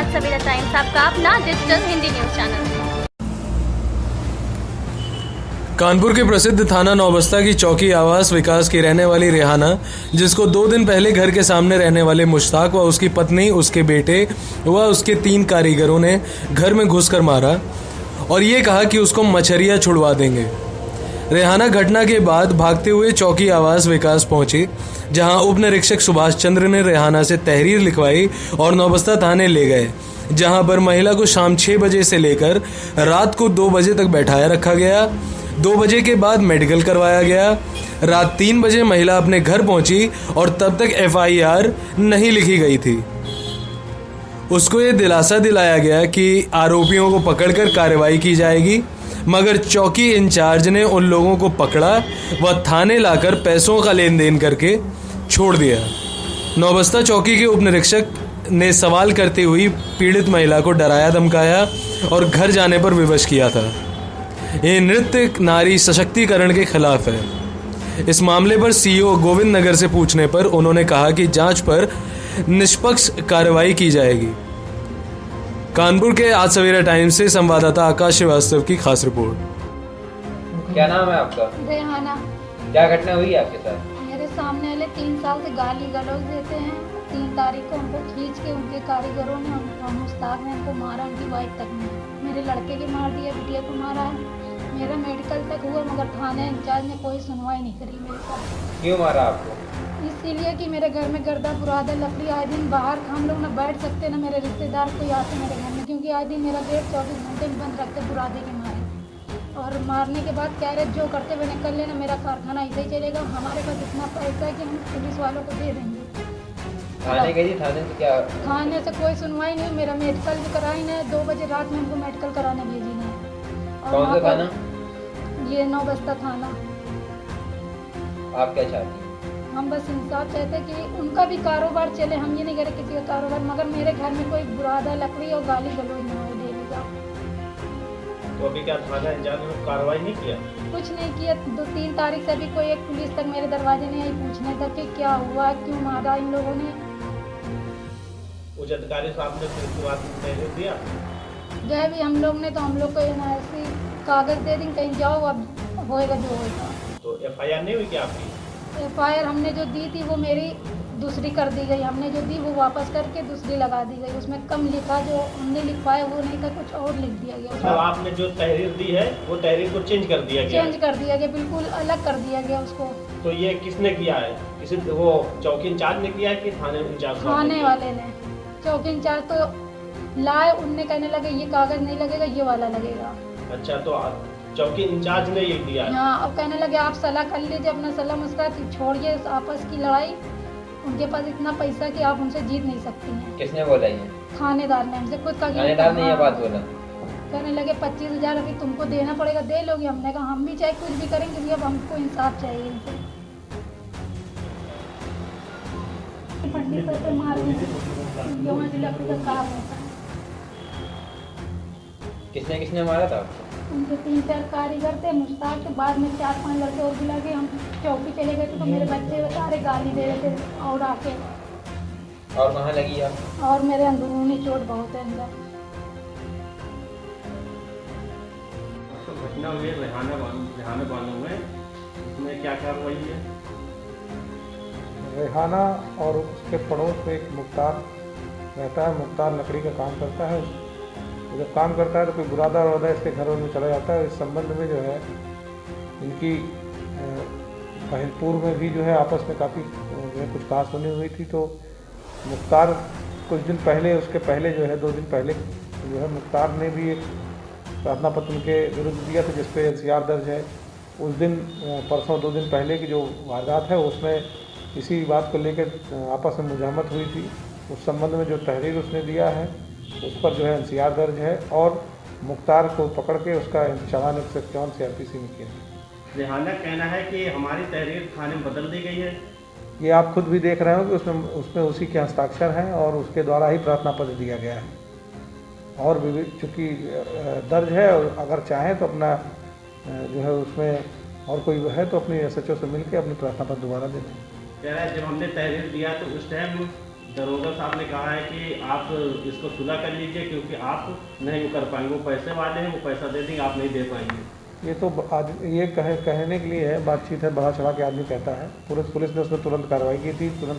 आज सवेरा टाइम्स, आपका अपना digital Hindi news channel. Kanpur के प्रसिद्ध थाना नौबस्ता की चौकी आवास विकास की रहने वाली रेहाना, जिसको 2 दिन पहले घर के सामने रहने वाले मुश्ताक व उसकी पत्नी, उसके बेटे व उसके 3 कारीगरों ने घर में घुसकर मारा और ये कहा कि उसको मछरिया छुड़वा देंगे। रेहाना घटना के बाद भागते हुए चौकी आवास विकास पहुंची, जहां उप निरीक्षक सुभाष चंद्र ने रेहाना से तहरीर लिखवाई और नौबस्ता थाने ले गए, जहां पर महिला को शाम 6 बजे से लेकर रात को 2 बजे तक बैठाया रखा गया। 2 बजे के बाद मेडिकल करवाया गया। रात 3 बजे महिला अपने घर पहुंची और तब तक FIR नहीं लिखी गई थी। उसको ये दिलासा दिलाया गया कि आरोपियों को पकड़कर कार्रवाई की जाएगी, मगर चौकी इंचार्ज ने उन लोगों को पकड़ा व थाने लाकर पैसों का लेन देन करके छोड़ दिया। नौबस्ता चौकी के उप निरीक्षक ने सवाल करते हुई पीड़ित महिला को डराया धमकाया और घर जाने पर विवश किया था। ये नृत्य नारी सशक्तिकरण के खिलाफ है। इस मामले पर CO गोविंद नगर से पूछने पर उन्होंने कहा कि जांच पर निष्पक्ष कार्रवाई की जाएगी। कानपुर के आज सवेरा टाइम्स से संवाददाता आकाश श्रीवास्तव की खास रिपोर्ट। क्या नाम है आपका? रेहाना। क्या घटना हुई है आपके साथ? मेरे सामने वाले 3 साल से गाली गलौज देते हैं। 3 तारीख को हमको खींच के उनके कारीगरों ने मुश्ताक ने हमको मारा, उनकी वाइफ तक ने। मेरे लड़के के मार दिया, बिटिया को मारा है। मेरा मेडिकल तक हुआ, मगर थाने इंचार्ज ने कोई सुनवाई नहीं करी मेरे साथ। क्यों मारा आपको? इसीलिए कि मेरे घर में गर्दा बुरादा लकड़ी आए दिन बाहर हम लोग ना बैठ सकते ना मेरे रिश्तेदार कोई आते मेरे घर में, क्योंकि आए दिन मेरा गेट 24 घंटे में बंद रखते बुरादे के मारे। और मारने के बाद कह रहे जो करते हुए निकल लेना, मेरा कारखाना ऐसे ही चलेगा, हमारे पास इतना पैसा है कि हम पुलिस वालों को दे देंगे। थाने गई थी? थाने से क्या? थाने से कोई सुनवाई नहीं। मेरा मेडिकल भी कराई ना, 2 बजे रात में हमको मेडिकल कराने भेजी ना। कौन सा थाना? ये नौबस्ता थाना। आप क्या चाहती हैं? हम बस इंसाफ चाहते कि उनका भी कारोबार चले, हम ये नहीं करें किसी का कारोबार, मगर मेरे घर में कोई बुरादा लकड़ी और गाली गलौज न हो डेली का। तो अभी क्या थाना इंचार्ज ने कार्रवाई नहीं किया? कुछ नहीं किया। 2-3 तारीख से अभी कोई एक पुलिस तक मेरे दरवाजे नहीं आई पूछने तक कि क्या हुआ, क्यों मारा इन लोगों ने। उच्च अधिकारी साहब ने फिर बात नहीं दिया? गए भी हम लोग ने, तो हम लोग को NRC कागज दे दें, कहीं जाओ, अब होएगा जो होएगा। तो FIR नहीं हुई क्या आपकी? FIR हमने जो दी थी वो मेरी दूसरी कर दी गई। हमने जो दी वो वापस करके दूसरी लगा दी गई। उसमें कम लिखा, जो हमने लिखवाया वो नहीं था, कुछ और लिख दिया गया। मतलब आपने जो तहरीर दी है वो तहरीर को चेंज कर दिया गया? चेंज कर दिया गया, बिल्कुल अलग कर दिया गया उसको। तो ये किसने किया है? किसी वो चौकी इंचार्ज ने किया है कि थाने इंचार्ज? थाने वाले ने। चौकी इंचार्ज तो लाए, उनने कहने लगे ये कागज नहीं लगेगा, ये वाला लगेगा। अच्छा, तो चौकी इंचार्ज ने ये दिया है? हाँ, अब कहने लगे आप सलाह कर लीजिए, अपना सलाह मशवरा छोड़िए आपस की लड़ाई। उनके पास इतना पैसा कि आप उनसे जीत नहीं सकती हैं। किसने बोला ये? थानेदार ने हमसे खुद का। थानेदार ने ये बात बोला? कहने लगे 25,000 अभी तुमको देना पड़ेगा, दे लोगे? हमने कहा हम भी चाहे कुछ भी करेंगे, भी अब हमको इंसाफ चाहिए इनसे। पंडित पर मार लकड़ी का काम होता है। किसने किसने मारा था? उनके 3-4 कारीगर थे। मुश्ताक के बाद में 4-5 लड़के और बुला के हम चौकी चले गए थे, तो मेरे बच्चे सारे गाली दे रहे थे और आके। और कहाँ लगी आप? और मेरे अंदरूनी चोट बहुत है अंदर। घटना हुई है रेहाना बानो में, उसमें क्या कार्रवाई है? रेहाना और उसके पड़ोस में एक मुख्तार रहता है। मुख्तार लकड़ी का काम करता है। जब काम करता है तो कोई बुरादा वरादा इसके घरों में चला जाता है। इस संबंध में जो है इनकी पूर्व में भी जो है आपस में काफ़ी जो है कुछ कहास सुनी हुई थी। तो मुख्तार कुछ दिन पहले, उसके पहले जो है 2 दिन पहले जो है मुख्तार ने भी एक प्रार्थना पत्र उनके विरुद्ध दिया था, जिस पे NCR दर्ज है। उस दिन परसों 2 दिन पहले की जो वारदात है उसमें इसी बात को लेकर आपस में मुजाहमत हुई थी। उस संबंध में जो तहरीर उसने दिया है उस पर जो है NCR दर्ज है और मुख्तार को पकड़ के उसका चालान 154 CRPC में किया। रेहाना कहना है कि हमारी तहरीर थाने में बदल दी गई है। ये आप खुद भी देख रहे हो कि उसमें उसी के हस्ताक्षर हैं और उसके द्वारा ही प्रार्थना पत्र दिया गया है। और भी चूँकि दर्ज है, और अगर चाहें तो अपना जो है उसमें और कोई है तो अपनी SHO से मिलकर अपनी प्रार्थना पत्र दोबारा दे दें। कह रहा है जब हमने तहरीर दिया तो उस टाइम दरोगा साहब ने कहा है कि आप इसको सुलह कर लीजिए क्योंकि आप नहीं वो कर पाएंगे, वो पैसे वाले हैं, वो पैसा दे देंगे, आप नहीं दे पाएंगे। ये तो कहने के लिए है, बातचीत है, बढ़ा चढ़ा के आदमी कहता है। पुलिस ने उसमें तुरंत कार्रवाई की थी, तुरंत